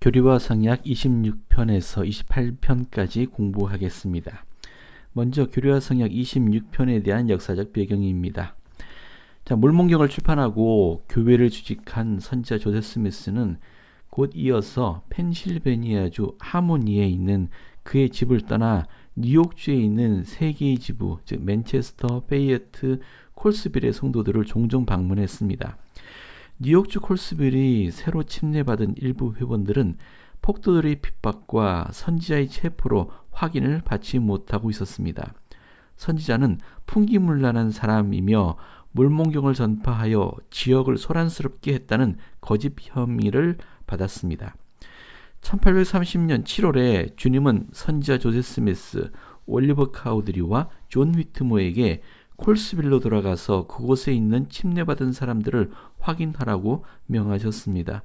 교리와 성약 26편에서 28편까지 공부하겠습니다. 먼저 교리와 성약 26편에 대한 역사적 배경입니다. 몰몬경을 출판하고 교회를 주직한 선지자 조셉 스미스는 곧 이어서 펜실베니아주 하모니에 있는 그의 집을 떠나 뉴욕주에 있는 세 개의 지부, 즉 맨체스터, 페이어트, 콜스빌의 성도들을 종종 방문했습니다. 뉴욕주 콜스빌이 새로 침례받은 일부 회원들은 폭도들의 핍박과 선지자의 체포로 확인을 받지 못하고 있었습니다. 선지자는 풍기문란한 사람이며 몰몬경을 전파하여 지역을 소란스럽게 했다는 거짓 혐의를 받았습니다. 1830년 7월에 주님은 선지자 조셉 스미스, 올리버 카우드리와 존 휘트모에게 콜스빌로 돌아가서 그곳에 있는 침례받은 사람들을 확인하라고 명하셨습니다.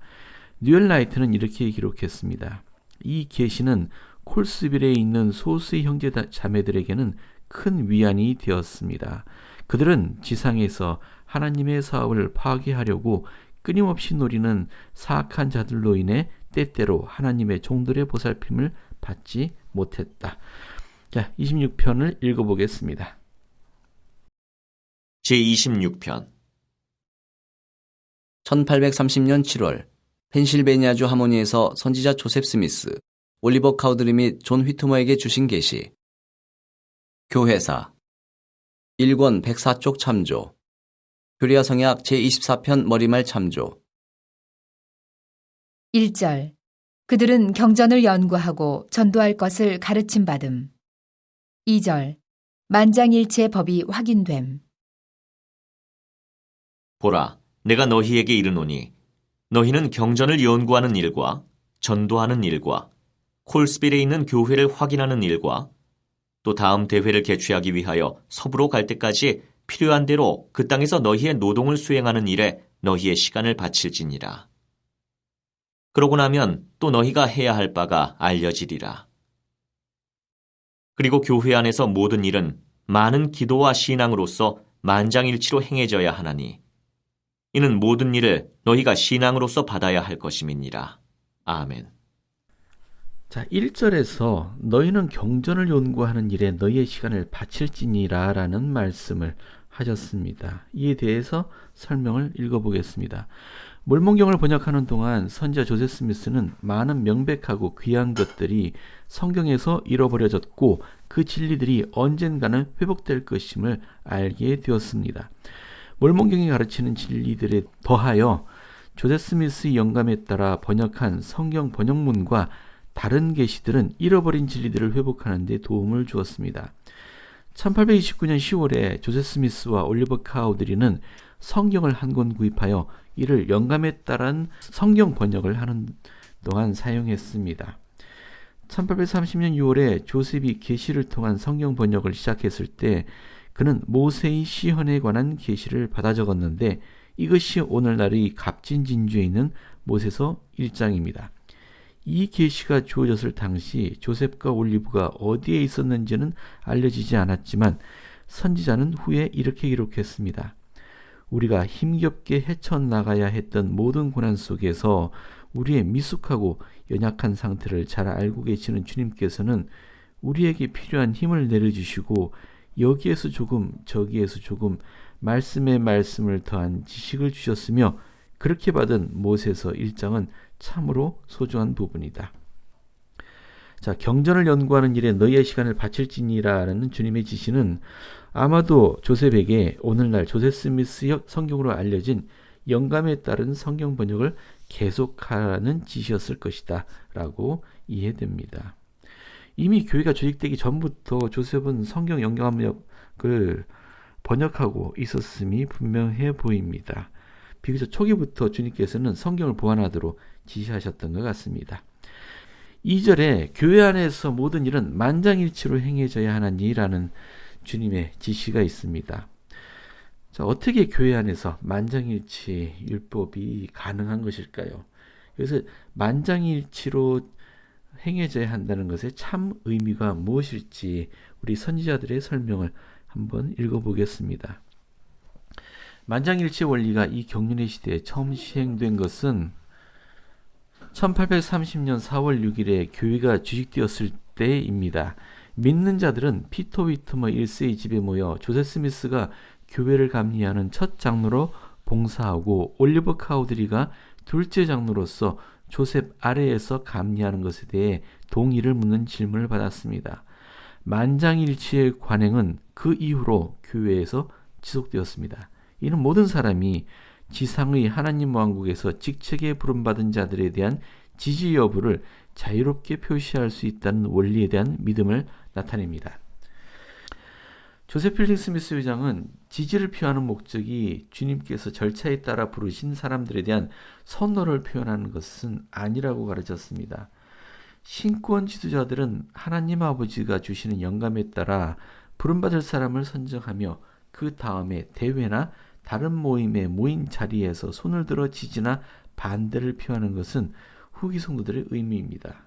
뉴엘 라이트는 이렇게 기록했습니다. 이 계시는 콜스빌에 있는 소수의 형제 자매들에게는 큰 위안이 되었습니다. 그들은 지상에서 하나님의 사업을 파괴하려고 끊임없이 노리는 사악한 자들로 인해 때때로 하나님의 종들의 보살핌을 받지 못했다. 자, 26편을 읽어보겠습니다. 제26편 1830년 7월 펜실베니아주 하모니에서 선지자 조셉 스미스, 올리버 카우드리 및 존 휘트머에게 주신 계시. 교회사 1권 104쪽 참조. 교리와 성약 제24편 머리말 참조. 1절. 그들은 경전을 연구하고 전도할 것을 가르침받음. 2절. 만장일치의 법이 확인됨. 보라, 내가 너희에게 이르노니 너희는 경전을 연구하는 일과 전도하는 일과 콜스빌에 있는 교회를 확인하는 일과 또 다음 대회를 개최하기 위하여 서부로 갈 때까지 필요한 대로 그 땅에서 너희의 노동을 수행하는 일에 너희의 시간을 바칠지니라. 그러고 나면 또 너희가 해야 할 바가 알려지리라. 그리고 교회 안에서 모든 일은 많은 기도와 신앙으로서 만장일치로 행해져야 하나니 이는 모든 일을 너희가 신앙으로서 받아야 할 것임이니라. 아멘. 자, 1절에서 너희는 경전을 연구하는 일에 너희의 시간을 바칠지니라 라는 말씀을 하셨습니다. 이에 대해서 설명을 읽어보겠습니다. 몰몬경을 번역하는 동안 선지자 조셉 스미스는 많은 명백하고 귀한 것들이 성경에서 잃어버려졌고 그 진리들이 언젠가는 회복될 것임을 알게 되었습니다. 몰몬경이 가르치는 진리들에 더하여 조셉 스미스의 영감에 따라 번역한 성경 번역문과 다른 계시들은 잃어버린 진리들을 회복하는 데 도움을 주었습니다. 1829년 10월에 조셉 스미스와 올리버 카우드리는 성경을 한 권 구입하여 이를 영감에 따른 성경 번역을 하는 동안 사용했습니다. 1830년 6월에 조셉이 계시를 통한 성경 번역을 시작했을 때 그는 모세의 시헌에 관한 계시를 받아 적었는데 이것이 오늘날의 갑진진주에 있는 모세서 1장입니다. 이 계시가 주어졌을 당시 조셉과 올리브가 어디에 있었는지는 알려지지 않았지만 선지자는 후에 이렇게 기록했습니다. 우리가 힘겹게 헤쳐나가야 했던 모든 고난 속에서 우리의 미숙하고 연약한 상태를 잘 알고 계시는 주님께서는 우리에게 필요한 힘을 내려주시고 여기에서 조금 저기에서 조금 말씀에 말씀을 더한 지식을 주셨으며 그렇게 받은 모세서 1장은 참으로 소중한 부분이다. 자, 경전을 연구하는 일에 너희의 시간을 바칠지니라는 주님의 지시는 아마도 조셉에게 오늘날 조셉 스미스 성경으로 알려진 영감에 따른 성경 번역을 계속하라는 지시였을 것이다 라고 이해됩니다. 이미 교회가 조직되기 전부터 조셉은 성경 영감역을 번역하고 있었음이 분명해 보입니다. 비교적 초기부터 주님께서는 성경을 보완하도록 지시하셨던 것 같습니다. 2절에 교회 안에서 모든 일은 만장일치로 행해져야 하나니라는 주님의 지시가 있습니다. 자, 어떻게 교회 안에서 만장일치 율법이 가능한 것일까요? 그래서 만장일치로 행해져야 한다는 것의 참 의미가 무엇일지 우리 선지자들의 설명을 한번 읽어보겠습니다. 만장일치 원리가 이 경륜의 시대에 처음 시행된 것은 1830년 4월 6일에 교회가 주식되었을 때입니다. 믿는 자들은 피터 위트머 1세의 집에 모여 조셉 스미스가 교회를 감리하는 첫 장로로 봉사하고 올리버 카우드리가 둘째 장로로서 조셉 아래에서 감리하는 것에 대해 동의를 묻는 질문을 받았습니다. 만장일치의 관행은 그 이후로 교회에서 지속되었습니다. 이는 모든 사람이 지상의 하나님 왕국에서 직책에 부름받은 자들에 대한 지지 여부를 자유롭게 표시할 수 있다는 원리에 대한 믿음을 나타냅니다. 조셉 필딩 스미스 회장은 지지를 표하는 목적이 주님께서 절차에 따라 부르신 사람들에 대한 선호를 표현하는 것은 아니라고 가르쳤습니다. 신권 지도자들은 하나님 아버지가 주시는 영감에 따라 부름받을 사람을 선정하며 그 다음에 대회나 다른 모임의 모인 자리에서 손을 들어 지지나 반대를 표하는 것은 후기 성도들의 의무입니다.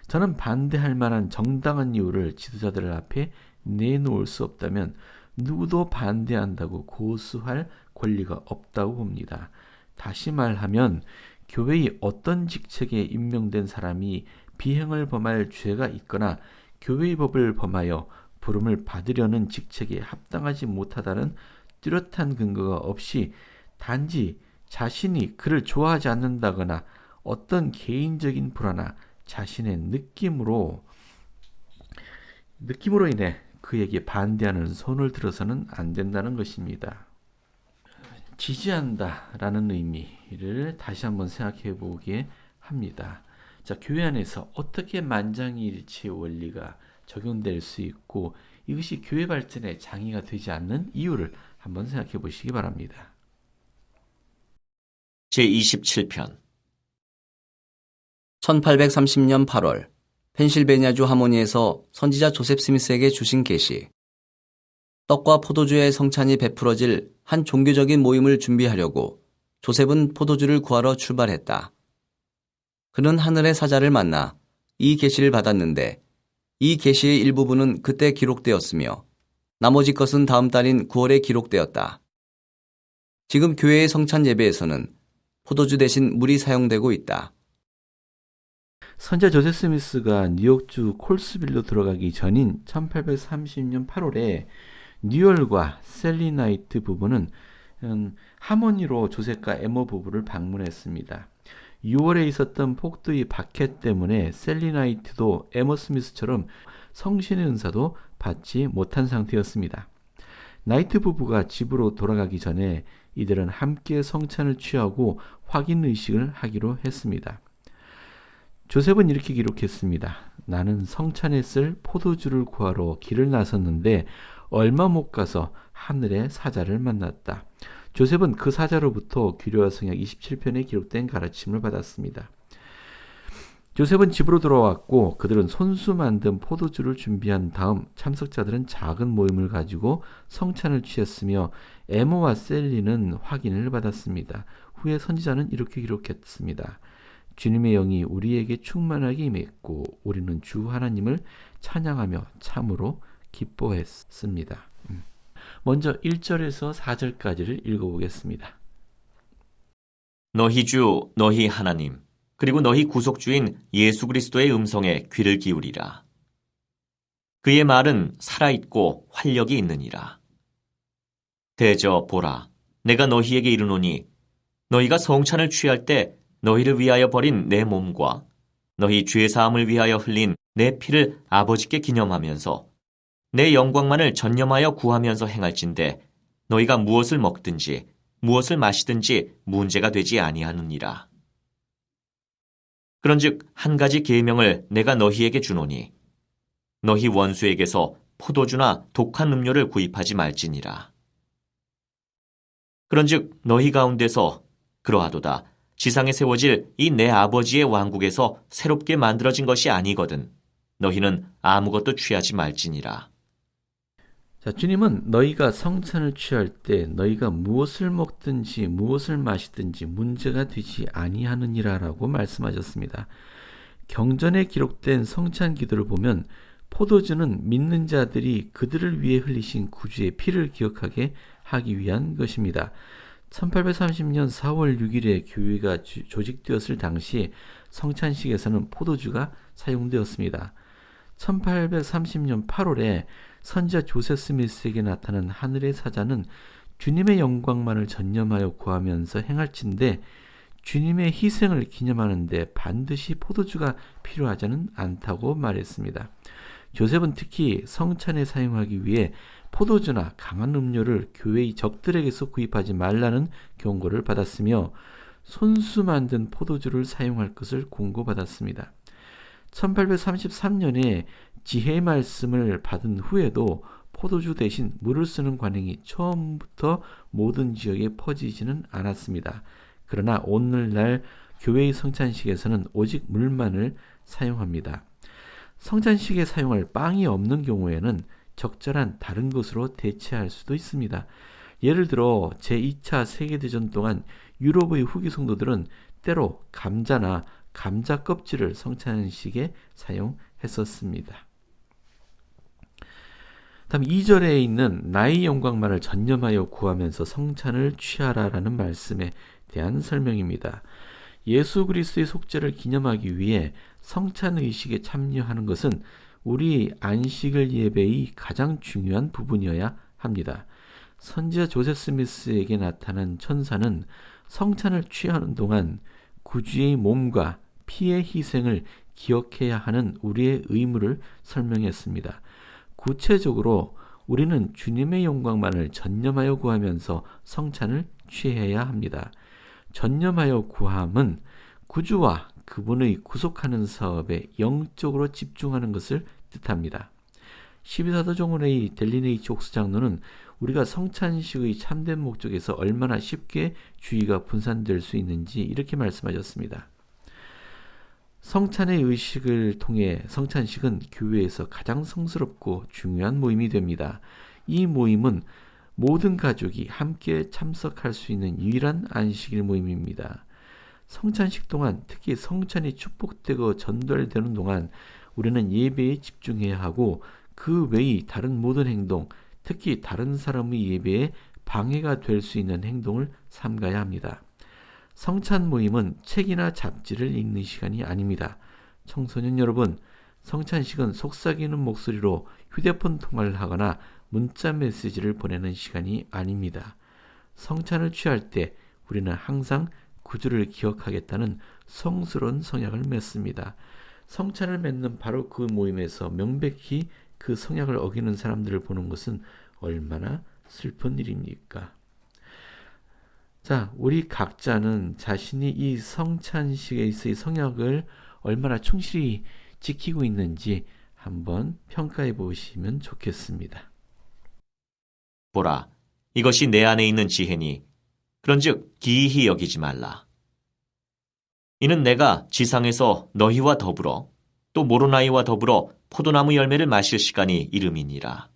저는 반대할 만한 정당한 이유를 지도자들 앞에 내놓을 수 없다면 누구도 반대한다고 고수할 권리가 없다고 봅니다. 다시 말하면 교회의 어떤 직책에 임명된 사람이 비행을 범할 죄가 있거나 교회의 법을 범하여 부름을 받으려는 직책에 합당하지 못하다는 뚜렷한 근거가 없이 단지 자신이 그를 좋아하지 않는다거나 어떤 개인적인 불화나 자신의 느낌으로 인해 그에게 반대하는 손을 들어서는 안 된다는 것입니다. 지지한다라는 의미를 다시 한번 생각해 보게 합니다. 자, 교회 안에서 어떻게 만장일치의 원리가 적용될 수 있고 이것이 교회 발전에 장애가 되지 않는 이유를 한번 생각해 보시기 바랍니다. 제27편 1830년 8월 펜실베니아주 하모니에서 선지자 조셉 스미스에게 주신 계시. 떡과 포도주의 성찬이 베풀어질 한 종교적인 모임을 준비하려고 조셉은 포도주를 구하러 출발했다. 그는 하늘의 사자를 만나 이 계시를 받았는데 이 계시의 일부분은 그때 기록되었으며 나머지 것은 다음 달인 9월에 기록되었다. 지금 교회의 성찬 예배에서는 포도주 대신 물이 사용되고 있다. 선지자 조셉 스미스가 뉴욕주 콜스빌로 들어가기 전인 1830년 8월에 뉴얼과 셀리나이트 부부는 하모니로 조셉과 에머 부부를 방문했습니다. 6월에 있었던 폭도의 박해 때문에 셀리나이트도 에머 스미스처럼 성신의 은사도 받지 못한 상태였습니다. 나이트 부부가 집으로 돌아가기 전에 이들은 함께 성찬을 취하고 확인 의식을 하기로 했습니다. 조셉은 이렇게 기록했습니다. 나는 성찬에 쓸 포도주를 구하러 길을 나섰는데 얼마 못 가서 하늘의 사자를 만났다. 조셉은 그 사자로부터 규례와 성약 27편에 기록된 가르침을 받았습니다. 조셉은 집으로 돌아왔고 그들은 손수 만든 포도주를 준비한 다음 참석자들은 작은 모임을 가지고 성찬을 취했으며 에모와 셀리는 확인을 받았습니다. 후에 선지자는 이렇게 기록했습니다. 주님의 영이 우리에게 충만하게 임했고 우리는 주 하나님을 찬양하며 참으로 기뻐했습니다. 먼저 1절에서 4절까지를 읽어보겠습니다. 너희 주 너희 하나님 그리고 너희 구속주인 예수 그리스도의 음성에 귀를 기울이라. 그의 말은 살아있고 활력이 있느니라. 대저 보라 내가 너희에게 이르노니 너희가 성찬을 취할 때 너희를 위하여 버린 내 몸과 너희 죄사함을 위하여 흘린 내 피를 아버지께 기념하면서 내 영광만을 전념하여 구하면서 행할진대 너희가 무엇을 먹든지 무엇을 마시든지 문제가 되지 아니하느니라. 그런즉 한 가지 계명을 내가 너희에게 주노니 너희 원수에게서 포도주나 독한 음료를 구입하지 말지니라. 그런즉 너희 가운데서 그러하도다 지상에 세워질 이 내 아버지의 왕국에서 새롭게 만들어진 것이 아니거든 너희는 아무것도 취하지 말지니라. 자, 주님은 너희가 성찬을 취할 때 너희가 무엇을 먹든지 무엇을 마시든지 문제가 되지 아니하느니라라고 말씀하셨습니다. 경전에 기록된 성찬 기도를 보면 포도주는 믿는 자들이 그들을 위해 흘리신 구주의 피를 기억하게 하기 위한 것입니다. 1830년 4월 6일에 교회가 조직되었을 당시 성찬식에서는 포도주가 사용되었습니다. 1830년 8월에 선지자 조셉 스미스에게 나타난 하늘의 사자는 주님의 영광만을 전념하여 구하면서 행할진대 주님의 희생을 기념하는데 반드시 포도주가 필요하지는 않다고 말했습니다. 조셉은 특히 성찬에 사용하기 위해 포도주나 강한 음료를 교회의 적들에게서 구입하지 말라는 경고를 받았으며 손수 만든 포도주를 사용할 것을 공고받았습니다. 1833년에 지혜의 말씀을 받은 후에도 포도주 대신 물을 쓰는 관행이 처음부터 모든 지역에 퍼지지는 않았습니다. 그러나 오늘날 교회의 성찬식에서는 오직 물만을 사용합니다. 성찬식에 사용할 빵이 없는 경우에는 적절한 다른 것으로 대체할 수도 있습니다. 예를 들어 제2차 세계대전 동안 유럽의 후기 성도들은 때로 감자나 감자 껍질을 성찬식에 사용했었습니다. 다음 2절에 있는 나의 영광만을 전념하여 구하면서 성찬을 취하라라는 말씀에 대한 설명입니다. 예수 그리스도의 속죄를 기념하기 위해 성찬 의식에 참여하는 것은 우리 안식일 예배의 가장 중요한 부분이어야 합니다. 선지자 조셉 스미스에게 나타난 천사는 성찬을 취하는 동안 구주의 몸과 피의 희생을 기억해야 하는 우리의 의무를 설명했습니다. 구체적으로 우리는 주님의 영광만을 전념하여 구하면서 성찬을 취해야 합니다. 전념하여 구함은 구주와 그분의 구속하는 사업에 영적으로 집중하는 것을 뜻합니다. 12사도종훈의 델리네이치 옥스 장로는 우리가 성찬식의 참된 목적에서 얼마나 쉽게 주의가 분산될 수 있는지 이렇게 말씀하셨습니다. 성찬의 의식을 통해 성찬식은 교회에서 가장 성스럽고 중요한 모임이 됩니다. 이 모임은 모든 가족이 함께 참석할 수 있는 유일한 안식일 모임입니다. 성찬식 동안 특히 성찬이 축복되고 전달되는 동안 우리는 예배에 집중해야 하고 그 외의 다른 모든 행동, 특히 다른 사람의 예배에 방해가 될 수 있는 행동을 삼가야 합니다. 성찬 모임은 책이나 잡지를 읽는 시간이 아닙니다. 청소년 여러분, 성찬식은 속삭이는 목소리로 휴대폰 통화를 하거나 문자 메시지를 보내는 시간이 아닙니다. 성찬을 취할 때 우리는 항상 구주를 기억하겠다는 성스러운 성약을 맺습니다. 성찬을 맺는 바로 그 모임에서 명백히 그 성약을 어기는 사람들을 보는 것은 얼마나 슬픈 일입니까? 자, 우리 각자는 자신이 이 성찬식에서의 성약을 얼마나 충실히 지키고 있는지 한번 평가해 보시면 좋겠습니다. 보라, 이것이 내 안에 있는 지혜니 그런즉 기이히 여기지 말라. 이는 내가 지상에서 너희와 더불어 또 모로나이와 더불어 포도나무 열매를 마실 시간이 이름이니라.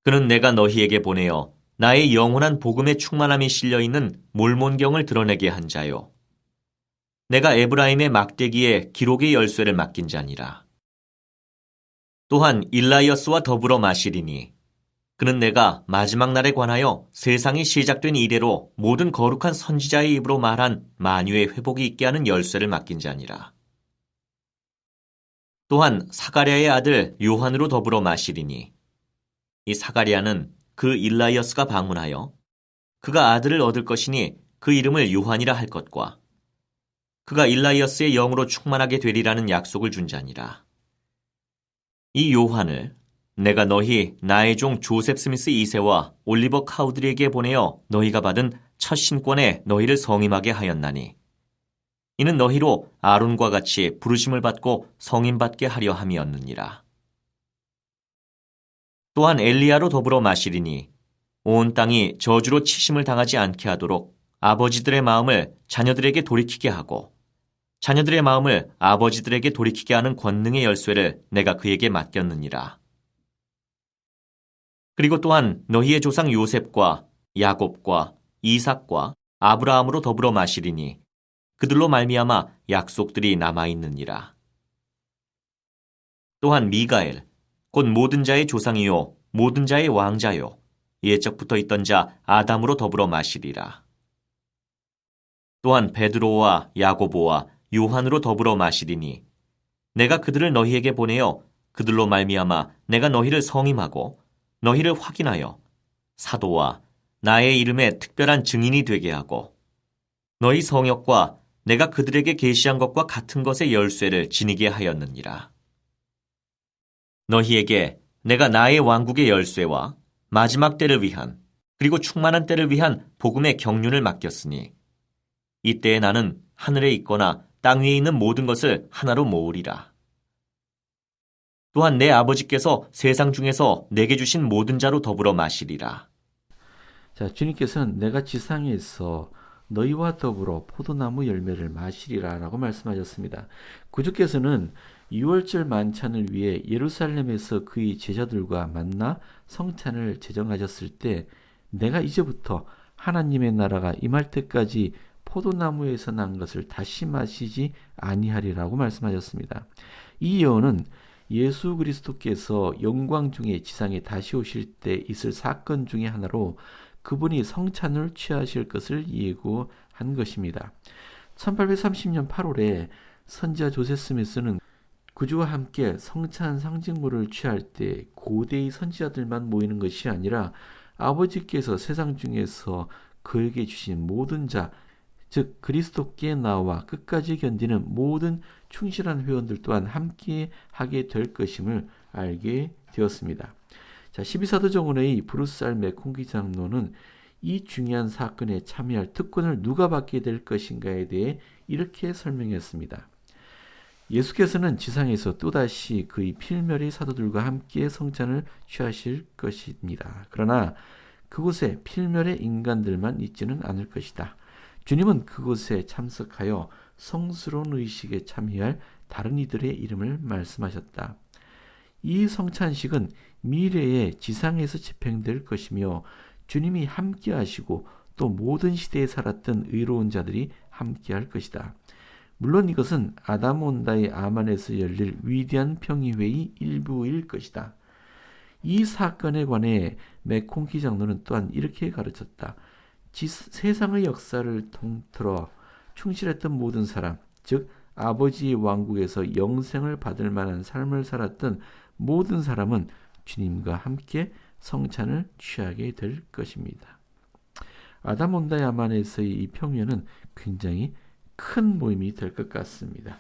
그는 내가 너희에게 보내어 나의 영원한 복음의 충만함이 실려있는 몰몬경을 드러내게 한 자요. 내가 에브라임의 막대기에 기록의 열쇠를 맡긴 자니라. 또한 일라이어스와 더불어 마시리니 그는 내가 마지막 날에 관하여 세상이 시작된 이래로 모든 거룩한 선지자의 입으로 말한 만유의 회복이 있게 하는 열쇠를 맡긴 자니라. 또한 사가랴의 아들 요한으로 더불어 마시리니 이 사가랴는 그 일라이어스가 방문하여 그가 아들을 얻을 것이니 그 이름을 요한이라 할 것과 그가 일라이어스의 영으로 충만하게 되리라는 약속을 준 자니라. 이 요한을 내가 너희 나의 종 조셉 스미스 2세와 올리버 카우드리에게 보내어 너희가 받은 첫 신권에 너희를 성임하게 하였나니 이는 너희로 아론과 같이 부르심을 받고 성임받게 하려 함이었느니라. 또한 엘리야로 더불어 마시리니 온 땅이 저주로 치심을 당하지 않게 하도록 아버지들의 마음을 자녀들에게 돌이키게 하고 자녀들의 마음을 아버지들에게 돌이키게 하는 권능의 열쇠를 내가 그에게 맡겼느니라. 그리고 또한 너희의 조상 요셉과 야곱과 이삭과 아브라함으로 더불어 마시리니 그들로 말미암아 약속들이 남아있느니라. 또한 미가엘 곧 모든 자의 조상이요 모든 자의 왕자요 옛적부터 있던 자 아담으로 더불어 마시리라. 또한 베드로와 야고보와 요한으로 더불어 마시리니 내가 그들을 너희에게 보내어 그들로 말미암아 내가 너희를 성임하고 너희를 확인하여 사도와 나의 이름에 특별한 증인이 되게 하고 너희 성역과 내가 그들에게 계시한 것과 같은 것의 열쇠를 지니게 하였느니라. 너희에게 내가 나의 왕국의 열쇠와 마지막 때를 위한 그리고 충만한 때를 위한 복음의 경륜을 맡겼으니 이때에 나는 하늘에 있거나 땅 위에 있는 모든 것을 하나로 모으리라. 또한 내 아버지께서 세상 중에서 내게 주신 모든 자로 더불어 마시리라. 자, 주님께서는 내가 지상에서 너희와 더불어 포도나무 열매를 마시리라 라고 말씀하셨습니다. 구주께서는 6월절 만찬을 위해 예루살렘에서 그의 제자들과 만나 성찬을 제정하셨을 때 내가 이제부터 하나님의 나라가 임할 때까지 포도나무에서 난 것을 다시 마시지 아니하리라고 말씀하셨습니다. 이 예언은 예수 그리스도께서 영광 중에 지상에 다시 오실 때 있을 사건 중에 하나로 그분이 성찬을 취하실 것을 예고한 것입니다. 1830년 8월에 선지자 조셉 스미스는 구주와 함께 성찬 상징물을 취할 때 고대의 선지자들만 모이는 것이 아니라 아버지께서 세상 중에서 그에게 주신 모든 자, 즉 그리스도께 나와 끝까지 견디는 모든 충실한 회원들 또한 함께 하게 될 것임을 알게 되었습니다. 자, 12사도정원의 브루스 맥콩기 장로는 이 중요한 사건에 참여할 특권을 누가 받게 될 것인가에 대해 이렇게 설명했습니다. 예수께서는 지상에서 또다시 그의 필멸의 사도들과 함께 성찬을 취하실 것입니다. 그러나 그곳에 필멸의 인간들만 있지는 않을 것이다. 주님은 그곳에 참석하여 성스러운 의식에 참여할 다른 이들의 이름을 말씀하셨다. 이 성찬식은 미래에 지상에서 집행될 것이며 주님이 함께 하시고 또 모든 시대에 살았던 의로운 자들이 함께 할 것이다. 물론 이것은 아담 온다의 아만에서 열릴 위대한 평의회의 일부일 것이다. 이 사건에 관해 맥콩키 장로는 또한 이렇게 가르쳤다. 세상의 역사를 통틀어 충실했던 모든 사람, 즉 아버지의 왕국에서 영생을 받을 만한 삶을 살았던 모든 사람은 주님과 함께 성찬을 취하게 될 것입니다. 아담 온다의 아만에서의 이 평면은 굉장히 큰 모임이 될 것 같습니다.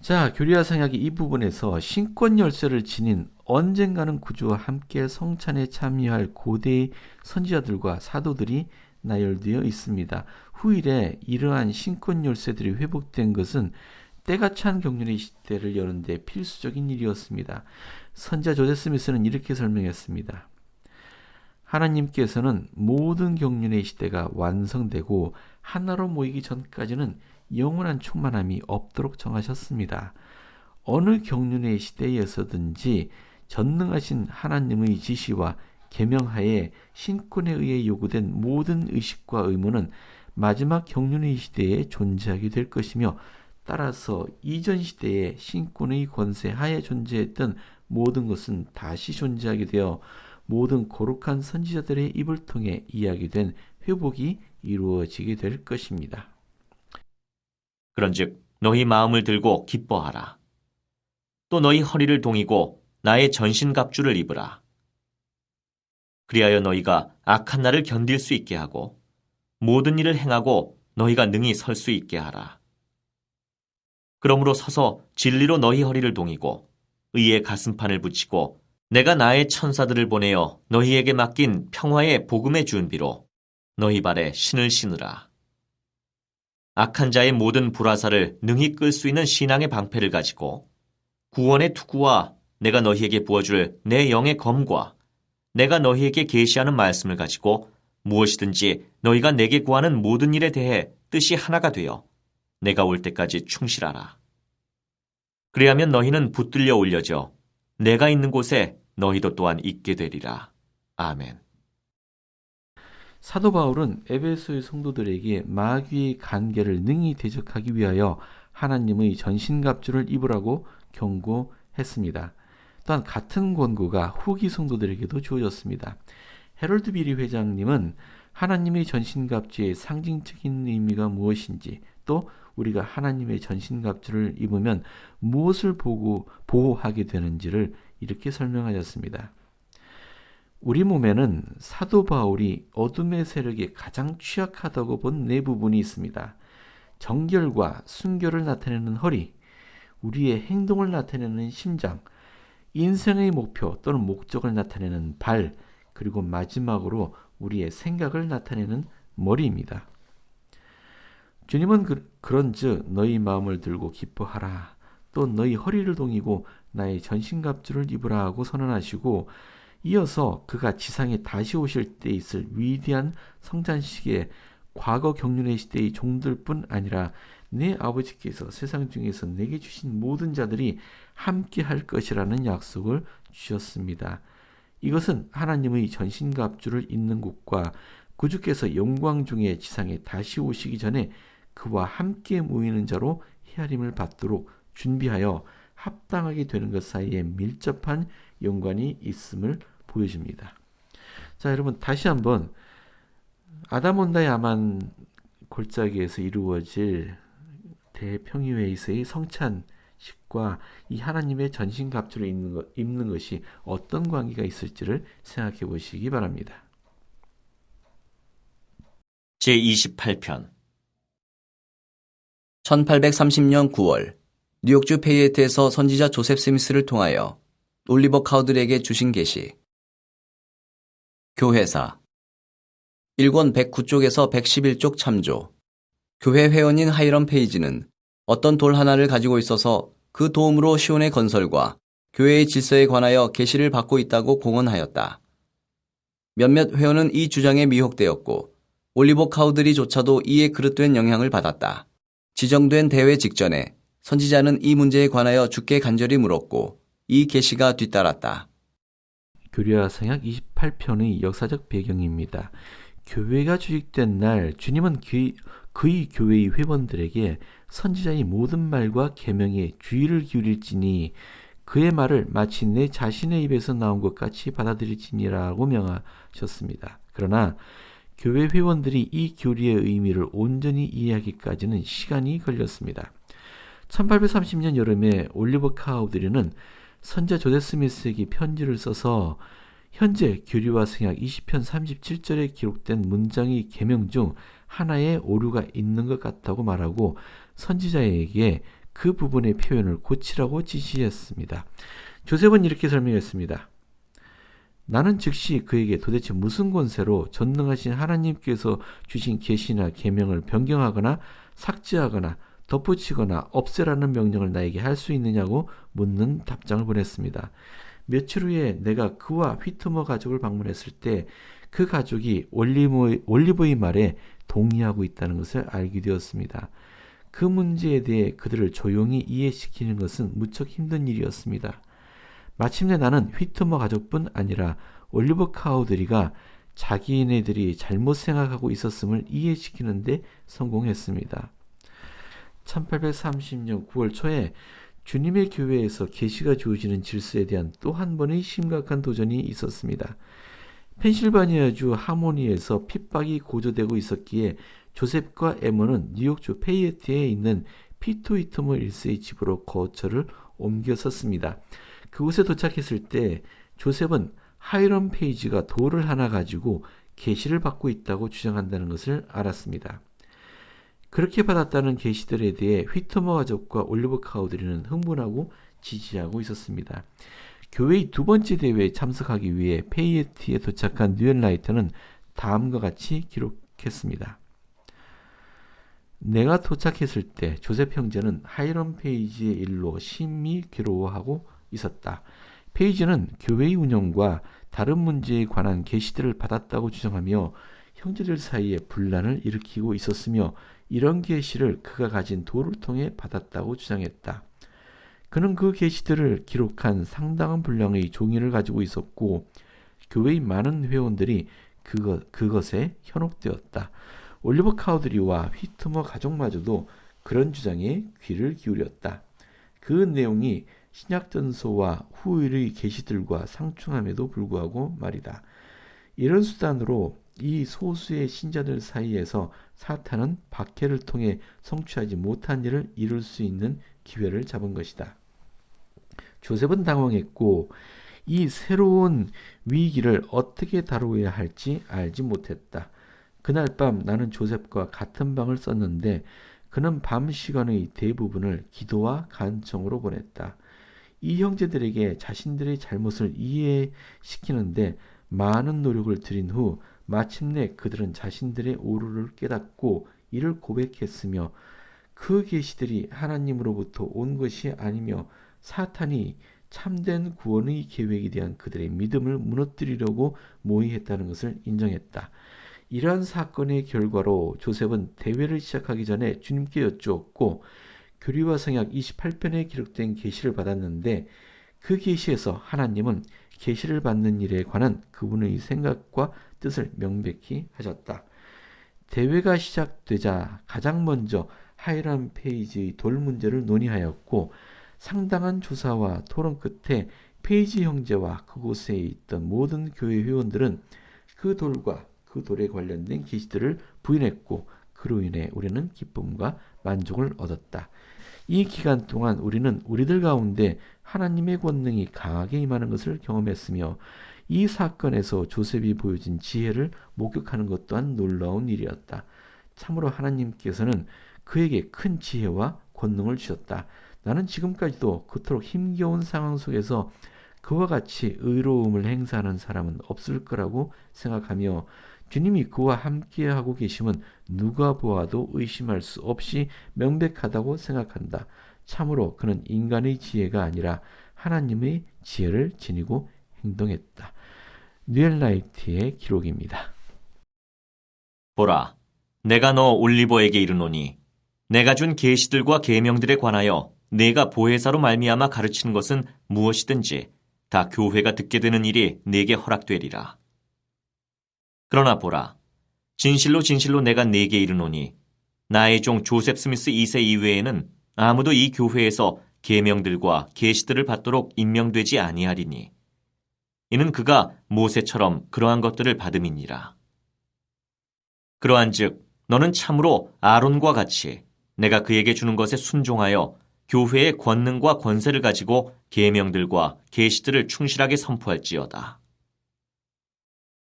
자, 교리와 성약이 이 부분에서 신권 열쇠를 지닌 언젠가는 구주와 함께 성찬에 참여할 고대의 선지자들과 사도들이 나열되어 있습니다. 후일에 이러한 신권 열쇠들이 회복된 것은 때가 찬 경륜의 시대를 여는 데 필수적인 일이었습니다. 선지자 조셉 스미스는 이렇게 설명했습니다. 하나님께서는 모든 경륜의 시대가 완성되고 하나로 모이기 전까지는 영원한 충만함이 없도록 정하셨습니다. 어느 경륜의 시대에서든지 전능하신 하나님의 지시와 계명하에 신권에 의해 요구된 모든 의식과 의무는 마지막 경륜의 시대에 존재하게 될 것이며 따라서 이전 시대에 신권의 권세 하에 존재했던 모든 것은 다시 존재하게 되어 모든 거룩한 선지자들의 입을 통해 이야기된 회복이 이루어지게 될 것입니다. 그런즉 너희 마음을 들고 기뻐하라. 또 너희 허리를 동이고 나의 전신갑주를 입으라. 그리하여 너희가 악한 날을 견딜 수 있게 하고 모든 일을 행하고 너희가 능히 설 수 있게 하라. 그러므로 서서 진리로 너희 허리를 동이고 의의 가슴판을 붙이고 내가 나의 천사들을 보내어 너희에게 맡긴 평화의 복음의 준비로 너희 발에 신을 신으라. 악한 자의 모든 불화살을 능히 끌 수 있는 신앙의 방패를 가지고 구원의 투구와 내가 너희에게 부어줄 내 영의 검과 내가 너희에게 계시하는 말씀을 가지고 무엇이든지 너희가 내게 구하는 모든 일에 대해 뜻이 하나가 되어 내가 올 때까지 충실하라. 그리하면 너희는 붙들려 올려져 내가 있는 곳에 너희도 또한 있게 되리라. 아멘. 사도 바울은 에베소의 성도들에게 마귀의 간계를 능히 대적하기 위하여 하나님의 전신갑주를 입으라고 경고했습니다. 또한 같은 권고가 후기 성도들에게도 주어졌습니다. 해럴드 비리 회장님은 하나님의 전신갑주의 상징적인 의미가 무엇인지, 또 우리가 하나님의 전신갑주를 입으면 무엇을 보호하게 되는지를 이렇게 설명하였습니다. 우리 몸에는 사도 바울이 어둠의 세력에 가장 취약하다고 본 네 부분이 있습니다. 정결과 순결을 나타내는 허리, 우리의 행동을 나타내는 심장, 인생의 목표 또는 목적을 나타내는 발, 그리고 마지막으로 우리의 생각을 나타내는 머리입니다. 주님은 그런즉 너희 마음을 들고 기뻐하라, 또 너희 허리를 동이고 나의 전신갑주를 입으라 하고 선언하시고, 이어서 그가 지상에 다시 오실 때 있을 위대한 성찬식에 과거 경륜의 시대의 종들뿐 아니라 내 아버지께서 세상 중에서 내게 주신 모든 자들이 함께 할 것이라는 약속을 주셨습니다. 이것은 하나님의 전신갑주를 입는 곳과 구주께서 영광 중에 지상에 다시 오시기 전에 그와 함께 모이는 자로 헤아림을 받도록 준비하여 합당하게 되는 것 사이에 밀접한 연관이 있음을 보여줍니다. 자, 여러분 다시 한번 아담 온다 야만 골짜기에서 이루어질 대평의회에서의 성찬식과 이 하나님의 전신갑주를 입는 것이 어떤 관계가 있을지를 생각해 보시기 바랍니다. 제28편 1830년 9월 뉴욕주 페이에트에서 선지자 조셉 스미스를 통하여 올리버 카우들에게 주신 계시. 교회사 1권 109쪽에서 111쪽 참조. 교회 회원인 하이럼 페이지는 어떤 돌 하나를 가지고 있어서 그 도움으로 시온의 건설과 교회의 질서에 관하여 계시를 받고 있다고 공언하였다. 몇몇 회원은 이 주장에 미혹되었고 올리버 카우드리조차도 이에 그릇된 영향을 받았다. 지정된 대회 직전에 선지자는 이 문제에 관하여 주께 간절히 물었고 이 계시가 뒤따랐다. 교리와 성약 28편의 역사적 배경입니다. 교회가 조직된 날 주님은 그의 교회의 회원들에게 선지자의 모든 말과 계명에 주의를 기울일지니 그의 말을 마치 내 자신의 입에서 나온 것 같이 받아들일지니라고 명하셨습니다. 그러나 교회 회원들이 이 교리의 의미를 온전히 이해하기까지는 시간이 걸렸습니다. 1830년 여름에 올리버 카우드리는 선지자 조셉 스미스에게 편지를 써서 현재 교리와 성약 20편 37절에 기록된 문장의 계명 중 하나에 오류가 있는 것 같다고 말하고 선지자에게 그 부분의 표현을 고치라고 지시했습니다. 조셉은 이렇게 설명했습니다. 나는 즉시 그에게 도대체 무슨 권세로 전능하신 하나님께서 주신 계시나 계명을 변경하거나 삭제하거나 덧붙이거나 없애라는 명령을 나에게 할 수 있느냐고 묻는 답장을 보냈습니다. 며칠 후에 내가 그와 휘트머 가족을 방문했을 때 그 가족이 올리버의 말에 동의하고 있다는 것을 알게 되었습니다. 그 문제에 대해 그들을 조용히 이해시키는 것은 무척 힘든 일이었습니다. 마침내 나는 휘트머 가족뿐 아니라 올리버 카우드리가 자기네들이 잘못 생각하고 있었음을 이해시키는 데 성공했습니다. 1830년 9월 초에 주님의 교회에서 계시가 주어지는 질서에 대한 또 한 번의 심각한 도전이 있었습니다. 펜실바니아주 하모니에서 핍박이 고조되고 있었기에 조셉과 에머는 뉴욕주 페이에트에 있는 피터 휘트머 1세의 집으로 거처를 옮겼었습니다. 그곳에 도착했을 때 조셉은 하이럼 페이지가 돌을 하나 가지고 계시를 받고 있다고 주장한다는 것을 알았습니다. 그렇게 받았다는 계시들에 대해 휘트머 가족과 올리버 카우드리는 흥분하고 지지하고 있었습니다. 교회의 두 번째 대회에 참석하기 위해 페이에트에 도착한 뉴엘라이터는 다음과 같이 기록했습니다. 내가 도착했을 때 조셉 형제는 하이럼 페이지의 일로 심히 괴로워하고 있었다. 페이지는 교회의 운영과 다른 문제에 관한 계시들을 받았다고 주장하며 형제들 사이에 분란을 일으키고 있었으며 이런 계시를 그가 가진 돌을 통해 받았다고 주장했다. 그는 그 계시들을 기록한 상당한 분량의 종이를 가지고 있었고 교회의 많은 회원들이 그것에 현혹되었다. 올리버 카우드리와 휘트머 가족마저도 그런 주장에 귀를 기울였다. 그 내용이 신약 전서와 후일의 계시들과 상충함에도 불구하고 말이다. 이런 수단으로 이 소수의 신자들 사이에서 사탄은 박해를 통해 성취하지 못한 일을 이룰 수 있는 기회를 잡은 것이다. 조셉은 당황했고 이 새로운 위기를 어떻게 다루어야 할지 알지 못했다. 그날 밤 나는 조셉과 같은 방을 썼는데 그는 밤 시간의 대부분을 기도와 간청으로 보냈다. 이 형제들에게 자신들의 잘못을 이해시키는데 많은 노력을 들인 후 마침내 그들은 자신들의 오류를 깨닫고 이를 고백했으며 그 계시들이 하나님으로부터 온 것이 아니며 사탄이 참된 구원의 계획에 대한 그들의 믿음을 무너뜨리려고 모의했다는 것을 인정했다. 이러한 사건의 결과로 조셉은 대회를 시작하기 전에 주님께 여쭈었고 교리와 성약 28편에 기록된 계시를 받았는데 그 계시에서 하나님은 계시를 받는 일에 관한 그분의 생각과 뜻을 명백히 하셨다. 대회가 시작되자 가장 먼저 하이람 페이지의 돌 문제를 논의하였고 상당한 조사와 토론 끝에 페이지 형제와 그곳에 있던 모든 교회 회원들은 그 돌과 그 돌에 관련된 계시들을 부인했고 그로 인해 우리는 기쁨과 만족을 얻었다. 이 기간 동안 우리는 우리들 가운데 하나님의 권능이 강하게 임하는 것을 경험했으며 이 사건에서 조셉이 보여진 지혜를 목격하는 것 또한 놀라운 일이었다. 참으로 하나님께서는 그에게 큰 지혜와 권능을 주셨다. 나는 지금까지도 그토록 힘겨운 상황 속에서 그와 같이 의로움을 행사하는 사람은 없을 거라고 생각하며 주님이 그와 함께하고 계심은 누가 보아도 의심할 수 없이 명백하다고 생각한다. 참으로 그는 인간의 지혜가 아니라 하나님의 지혜를 지니고 행동했다. 뉴엘라이트의 기록입니다. 보라, 내가 너 올리버에게 이르노니 내가 준 계시들과 계명들에 관하여 네가 보혜사로 말미암아 가르치는 것은 무엇이든지 다 교회가 듣게 되는 일이 네게 허락되리라. 그러나 보라, 진실로 진실로 내가 네게 이르노니 나의 종 조셉 스미스 2세 이외에는 아무도 이 교회에서 계명들과 계시들을 받도록 임명되지 아니하리니 이는 그가 모세처럼 그러한 것들을 받음이니라. 그러한즉 너는 참으로 아론과 같이 내가 그에게 주는 것에 순종하여 교회의 권능과 권세를 가지고 계명들과 계시들을 충실하게 선포할지어다.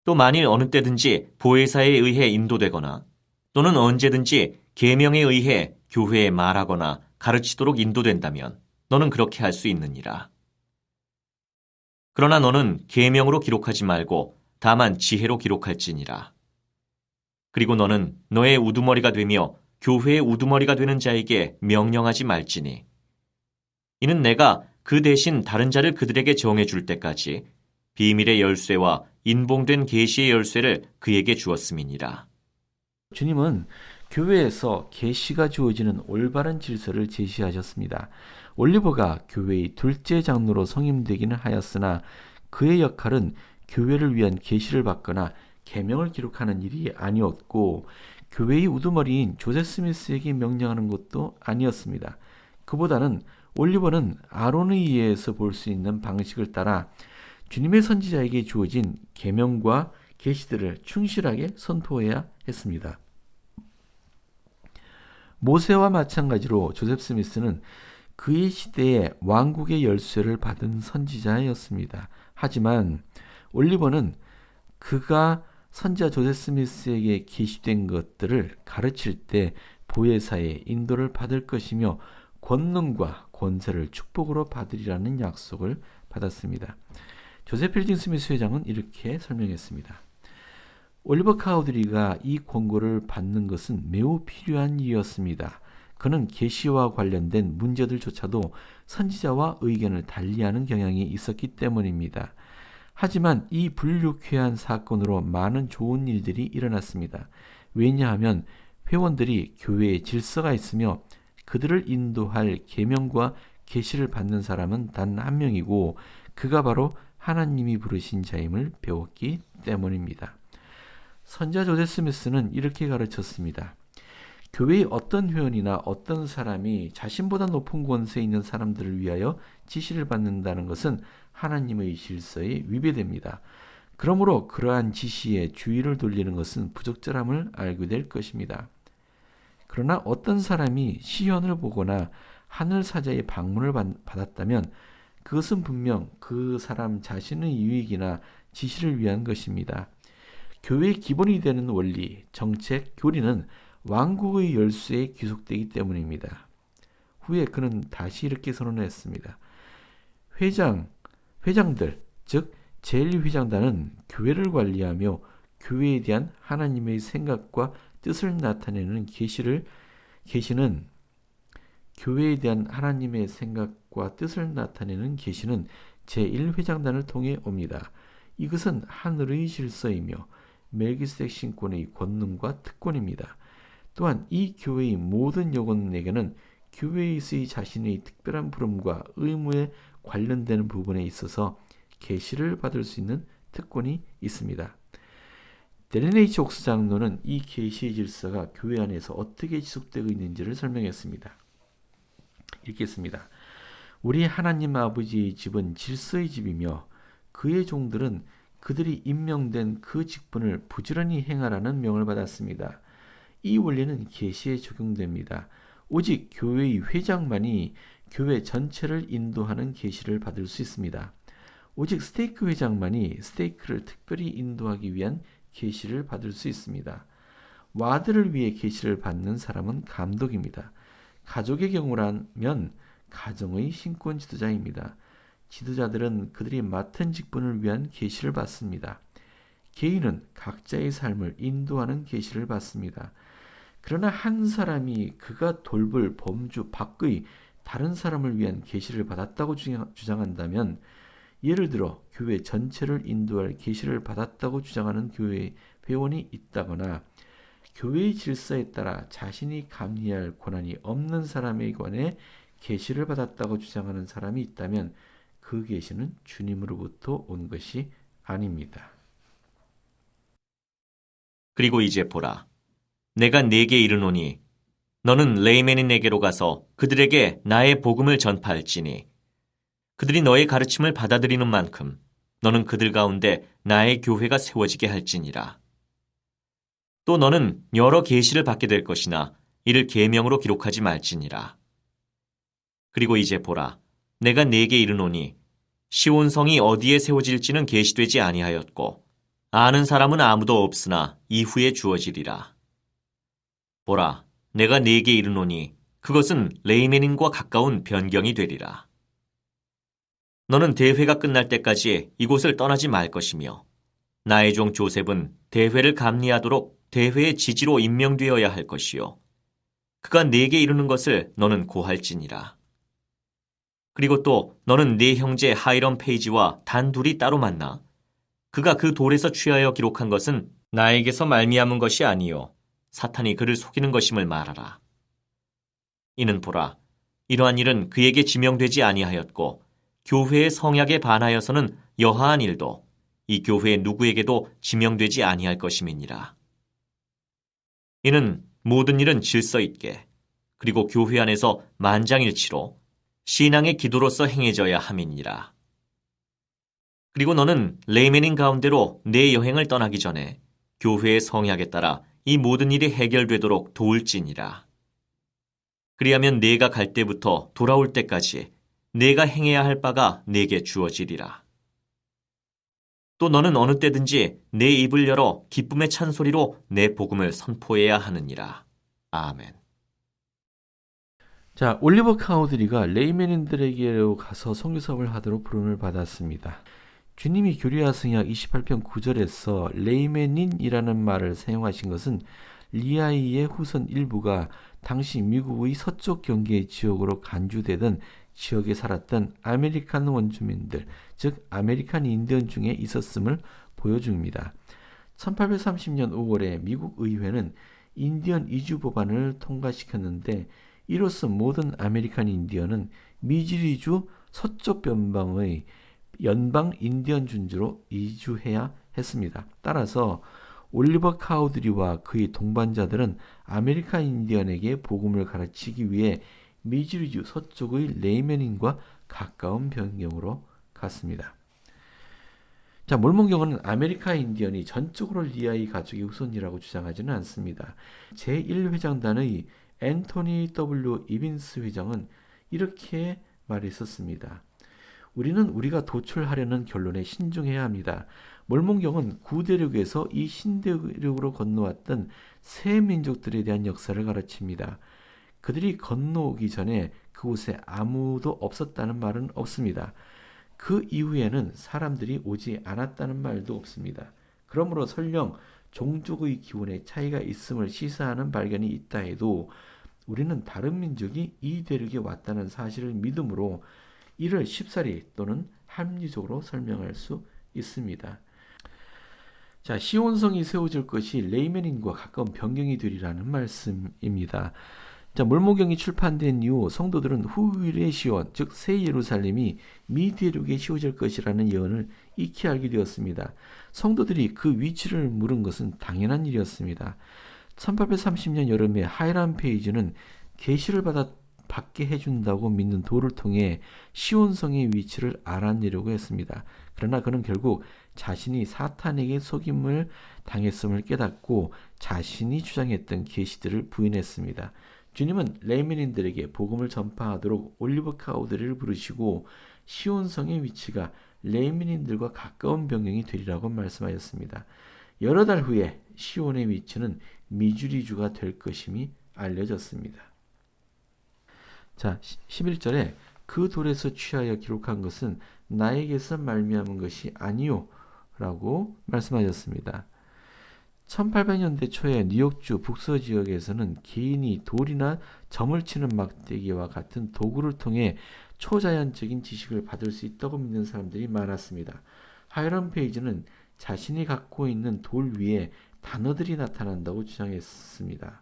또 만일 어느 때든지 보혜사에 의해 인도되거나 또는 언제든지 계명에 의해 교회에 말하거나 가르치도록 인도된다면 너는 그렇게 할 수 있느니라. 그러나 너는 계명으로 기록하지 말고 다만 지혜로 기록할지니라. 그리고 너는 너의 우두머리가 되며 교회의 우두머리가 되는 자에게 명령하지 말지니 이는 내가 그 대신 다른 자를 그들에게 정해줄 때까지 비밀의 열쇠와 인봉된 계시의 열쇠를 그에게 주었음이니라. 주님은 교회에서 계시가 주어지는 올바른 질서를 제시하셨습니다. 올리버가 교회의 둘째 장로로 성임되기는 하였으나 그의 역할은 교회를 위한 계시를 받거나 계명을 기록하는 일이 아니었고 교회의 우두머리인 조셉 스미스에게 명령하는 것도 아니었습니다. 그보다는 올리버는 아론에 의해서 볼 수 있는 방식을 따라 주님의 선지자에게 주어진 계명과 계시들을 충실하게 선포해야 했습니다. 모세와 마찬가지로 조셉 스미스는 그의 시대에 왕국의 열쇠를 받은 선지자였습니다. 하지만 올리버는 그가 선지자 조셉 스미스에게 계시된 것들을 가르칠 때 보혜사의 인도를 받을 것이며 권능과 권세를 축복으로 받으리라는 약속을 받았습니다. 조셉 필딩 스미스 회장은 이렇게 설명했습니다. 올리버 카우드리가 이 권고를 받는 것은 매우 필요한 일이었습니다. 그는 계시와 관련된 문제들조차도 선지자와 의견을 달리하는 경향이 있었기 때문입니다. 하지만 이 불유쾌한 사건으로 많은 좋은 일들이 일어났습니다. 왜냐하면 회원들이 교회에 질서가 있으며 그들을 인도할 계명과 계시를 받는 사람은 단 한 명이고 그가 바로 하나님이 부르신 자임을 배웠기 때문입니다. 선지자 조셉 스미스는 이렇게 가르쳤습니다. 교회의 어떤 회원이나 어떤 사람이 자신보다 높은 권세에 있는 사람들을 위하여 지시를 받는다는 것은 하나님의 질서에 위배됩니다. 그러므로 그러한 지시에 주의를 돌리는 것은 부적절함을 알게 될 것입니다. 그러나 어떤 사람이 시연을 보거나 하늘 사자의 방문을 받았다면 그것은 분명 그 사람 자신의 유익이나 지시를 위한 것입니다. 교회의 기본이 되는 원리, 정책, 교리는 왕국의 열쇠에 귀속되기 때문입니다. 후에 그는 다시 이렇게 선언했습니다. 회장들, 즉 제1회장단은 교회를 관리하며 교회에 대한 하나님의 생각과 뜻을 나타내는 계시는 교회에 대한 하나님의 생각과 뜻을 나타내는 계시는 제1회장단을 통해 옵니다. 이것은 하늘의 질서이며 멜기세덱 신권의 권능과 특권입니다. 또한 이 교회의 모든 영혼에게는 교회에서의 자신의 특별한 부름과 의무에 관련되는 부분에 있어서 계시를 받을 수 있는 특권이 있습니다. 데렌 H. 옥스 장로는 이 계시의 질서가 교회 안에서 어떻게 지속되고 있는지를 설명했습니다. 읽겠습니다. 우리 하나님 아버지의 집은 질서의 집이며 그의 종들은 그들이 임명된 그 직분을 부지런히 행하라는 명을 받았습니다. 이 원리는 계시에 적용됩니다. 오직 교회의 회장만이 교회 전체를 인도하는 계시를 받을 수 있습니다. 오직 스테이크 회장만이 스테이크를 특별히 인도하기 위한 계시를 받을 수 있습니다. 와드를 위해 계시를 받는 사람은 감독입니다. 가족의 경우라면 가정의 신권 지도자입니다. 지도자들은 그들이 맡은 직분을 위한 계시를 받습니다. 개인은 각자의 삶을 인도하는 계시를 받습니다. 그러나 한 사람이 그가 돌볼 범주 밖의 다른 사람을 위한 계시를 받았다고 주장한다면, 예를 들어 교회 전체를 인도할 계시를 받았다고 주장하는 교회 회원이 있다거나 교회의 질서에 따라 자신이 감리할 권한이 없는 사람에 관해 계시를 받았다고 주장하는 사람이 있다면 그 계시는 주님으로부터 온 것이 아닙니다. 그리고 이제 보라. 내가 네게 이르노니 너는 레이맨인에게로 가서 그들에게 나의 복음을 전파할지니 그들이 너의 가르침을 받아들이는 만큼 너는 그들 가운데 나의 교회가 세워지게 할지니라. 또 너는 여러 계시를 받게 될 것이나 이를 계명으로 기록하지 말지니라. 그리고 이제 보라. 내가 네게 이르노니 시온성이 어디에 세워질지는 계시되지 아니하였고 아는 사람은 아무도 없으나 이후에 주어지리라. 보라, 내가 네게 이르노니 그것은 레이메닌과 가까운 변경이 되리라. 너는 대회가 끝날 때까지 이곳을 떠나지 말 것이며 나의 종 조셉은 대회를 감리하도록 대회의 지지로 임명되어야 할 것이요 그가 네게 이르는 것을 너는 고할지니라. 그리고 또 너는 네 형제 하이럼 페이지와 단둘이 따로 만나 그가 그 돌에서 취하여 기록한 것은 나에게서 말미암은 것이 아니요 사탄이 그를 속이는 것임을 말하라. 이는 보라, 이러한 일은 그에게 지명되지 아니하였고 교회의 성약에 반하여서는 여하한 일도 이 교회의 누구에게도 지명되지 아니할 것임이니라. 이는 모든 일은 질서 있게 그리고 교회 안에서 만장일치로 신앙의 기도로서 행해져야 함이니라. 그리고 너는 레이메닌 가운데로 내 여행을 떠나기 전에 교회의 성약에 따라 이 모든 일이 해결되도록 도울지니라. 그리하면 내가 갈 때부터 돌아올 때까지 내가 행해야 할 바가 내게 주어지리라. 또 너는 어느 때든지 내 입을 열어 기쁨의 찬소리로 내 복음을 선포해야 하느니라. 아멘. 자, 올리버 카우드리가 레이메닌들에게로 가서 선교사업을 하도록 부름을 받았습니다. 주님이 교리와 성약 28편 9절에서 레이메닌이라는 말을 사용하신 것은 리아이의 후손 일부가 당시 미국의 서쪽 경계의 지역으로 간주되던 지역에 살았던 아메리칸 원주민들, 즉 아메리칸 인디언 중에 있었음을 보여줍니다. 1830년 5월에 미국 의회는 인디언 이주 법안을 통과시켰는데 이로써 모든 아메리칸 인디언은 미주리주 서쪽 변방의 연방 인디언 준주로 이주해야 했습니다. 따라서 올리버 카우드리와 그의 동반자들은 아메리카 인디언에게 복음을 가르치기 위해 미주리주 서쪽의 레이메닌과 가까운 변경으로 갔습니다. 자, 몰몬경은 아메리카 인디언이 전적으로 리아의 가족의 후손이라고 주장하지는 않습니다. 제1회장단의 앤토니 W. 이빈스 회장은 이렇게 말했었습니다. 우리는 우리가 도출하려는 결론에 신중해야 합니다. 몰몬경은 구대륙에서 이 신대륙으로 건너왔던 새 민족들에 대한 역사를 가르칩니다. 그들이 건너오기 전에 그곳에 아무도 없었다는 말은 없습니다. 그 이후에는 사람들이 오지 않았다는 말도 없습니다. 그러므로 설령 종족의 기원에 차이가 있음을 시사하는 발견이 있다 해도 우리는 다른 민족이 이 대륙에 왔다는 사실을 믿음으로 이를 쉽사리 또는 합리적으로 설명할 수 있습니다. 자, 시온성이 세워질 것이 레이메닌과 가까운 변경이 되리라는 말씀입니다. 자, 몰몬경이 출판된 이후 성도들은 후일의 시온, 즉 새 예루살렘이 미대륙에 씌워질 것이라는 예언을 익히 알게 되었습니다. 성도들이 그 위치를 물은 것은 당연한 일이었습니다. 1830년 여름에 하이람 페이지는 계시를 받게 해준다고 믿는 도를 통해 시온성의 위치를 알아내려고 했습니다. 그러나 그는 결국 자신이 사탄에게 속임을 당했음을 깨닫고 자신이 주장했던 계시들을 부인했습니다. 주님은 레이메닌들에게 복음을 전파하도록 올리브 카우드리를 부르시고 시온성의 위치가 레이메닌들과 가까운 변경이 되리라고 말씀하셨습니다. 여러 달 후에 시온의 위치는 미주리주가 될 것임이 알려졌습니다. 자, 11절에 그 돌에서 취하여 기록한 것은 나에게서 말미암은 것이 아니요 라고 말씀하셨습니다. 1800년대 초에 뉴욕주 북서 지역에서는 개인이 돌이나 점을 치는 막대기와 같은 도구를 통해 초자연적인 지식을 받을 수 있다고 믿는 사람들이 많았습니다. 하이런 페이지는 자신이 갖고 있는 돌 위에 단어들이 나타난다고 주장했습니다.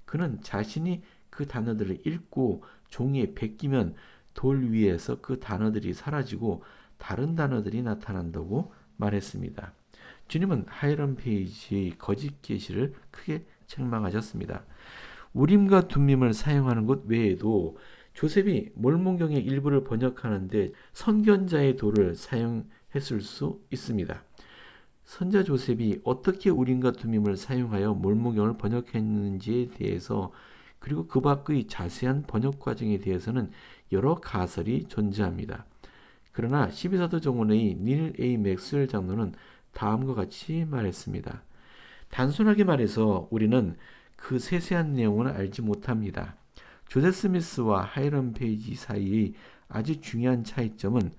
그는 자신이 그 단어들을 읽고 종이에 베끼면 돌 위에서 그 단어들이 사라지고 다른 단어들이 나타난다고 말했습니다. 주님은 하이런 페이지의 거짓 계시를 크게 책망하셨습니다. 우림과 둠밈을 사용하는 것 외에도 조셉이 몰몬경의 일부를 번역하는데 선견자의 돌을 사용했을 수 있습니다. 선자 조셉이 어떻게 우림과 둠밈을 사용하여 몰몬경을 번역했는지에 대해서 그리고 그 밖의 자세한 번역 과정에 대해서는 여러 가설이 존재합니다. 그러나 12사도 정원의 닐 A. 맥스웰 장로는 다음과 같이 말했습니다. 단순하게 말해서 우리는 그 세세한 내용은 알지 못합니다. 조셉 스미스와 하이런 페이지 사이의 아주 중요한 차이점은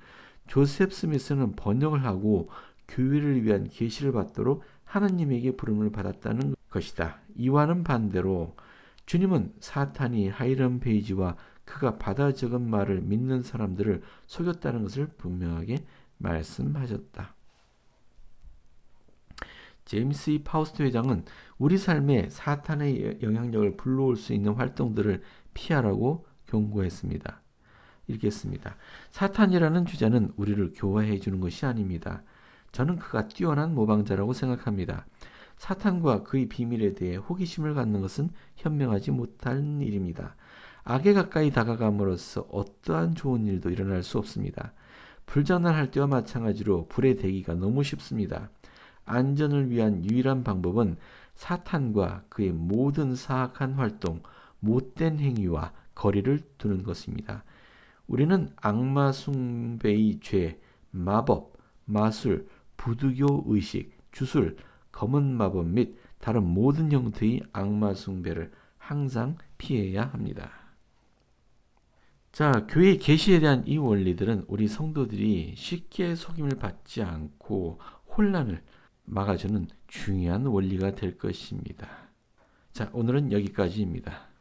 조셉 스미스는 번역을 하고 교회를 위한 계시를 받도록 하나님에게 부름을 받았다는 것이다. 이와는 반대로 주님은 사탄이 하이런 페이지와 그가 받아 적은 말을 믿는 사람들을 속였다는 것을 분명하게 말씀하셨다. 제임스 E. 파우스트 회장은 우리 삶에 사탄의 영향력을 불러올 수 있는 활동들을 피하라고 경고했습니다. 읽겠습니다. 사탄이라는 주자는 우리를 교화해 주는 것이 아닙니다. 저는 그가 뛰어난 모방자라고 생각합니다. 사탄과 그의 비밀에 대해 호기심을 갖는 것은 현명하지 못한 일입니다. 악에 가까이 다가감으로써 어떠한 좋은 일도 일어날 수 없습니다. 불장난할 때와 마찬가지로 불에 대기가 너무 쉽습니다. 안전을 위한 유일한 방법은 사탄과 그의 모든 사악한 활동, 못된 행위와 거리를 두는 것입니다. 우리는 악마 숭배의 죄, 마법, 마술, 부두교 의식, 주술, 검은 마법 및 다른 모든 형태의 악마 숭배를 항상 피해야 합니다. 자, 교회 계시에 대한 이 원리들은 우리 성도들이 쉽게 속임을 받지 않고 혼란을 막아주는 중요한 원리가 될 것입니다. 자, 오늘은 여기까지입니다.